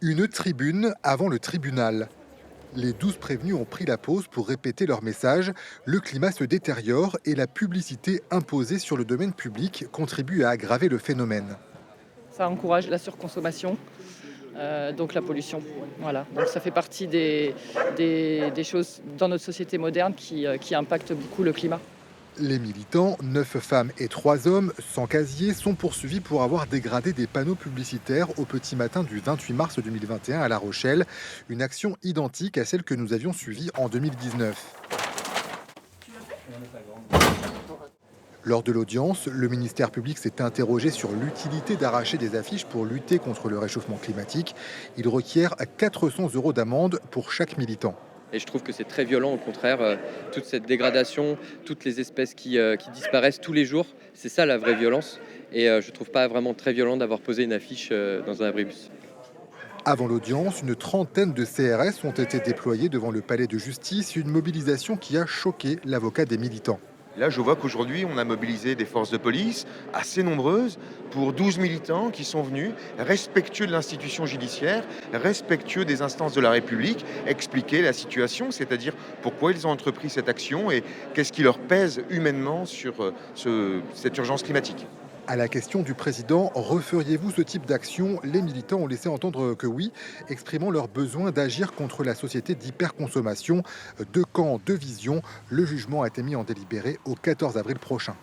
Une tribune avant le tribunal. Les 12 prévenus ont pris la pause pour répéter leur message. Le climat se détériore et la publicité imposée sur le domaine public contribue à aggraver le phénomène. Ça encourage la surconsommation, donc la pollution. Voilà, donc ça fait partie des choses dans notre société moderne qui impactent beaucoup le climat. Les militants, 9 femmes et 3 hommes, sans casier, sont poursuivis pour avoir dégradé des panneaux publicitaires au petit matin du 28 mars 2021 à La Rochelle. Une action identique à celle que nous avions suivie en 2019. Lors de l'audience, le ministère public s'est interrogé sur l'utilité d'arracher des affiches pour lutter contre le réchauffement climatique. Il requiert 400 € d'amende pour chaque militant. Et je trouve que c'est très violent, au contraire, toute cette dégradation, toutes les espèces qui disparaissent tous les jours, c'est ça la vraie violence. Et je trouve pas vraiment très violent d'avoir posé une affiche dans un abribus. Avant l'audience, une trentaine de CRS ont été déployés devant le palais de justice, une mobilisation qui a choqué l'avocat des militants. Là, je vois qu'aujourd'hui, on a mobilisé des forces de police assez nombreuses pour 12 militants qui sont venus, respectueux de l'institution judiciaire, respectueux des instances de la République, expliquer la situation, c'est-à-dire pourquoi ils ont entrepris cette action et qu'est-ce qui leur pèse humainement sur cette urgence climatique. À la question du président, referiez-vous ce type d'action? Les militants ont laissé entendre que oui, exprimant leur besoin d'agir contre la société d'hyperconsommation. Deux camps, deux visions. Le jugement a été mis en délibéré au 14 avril prochain.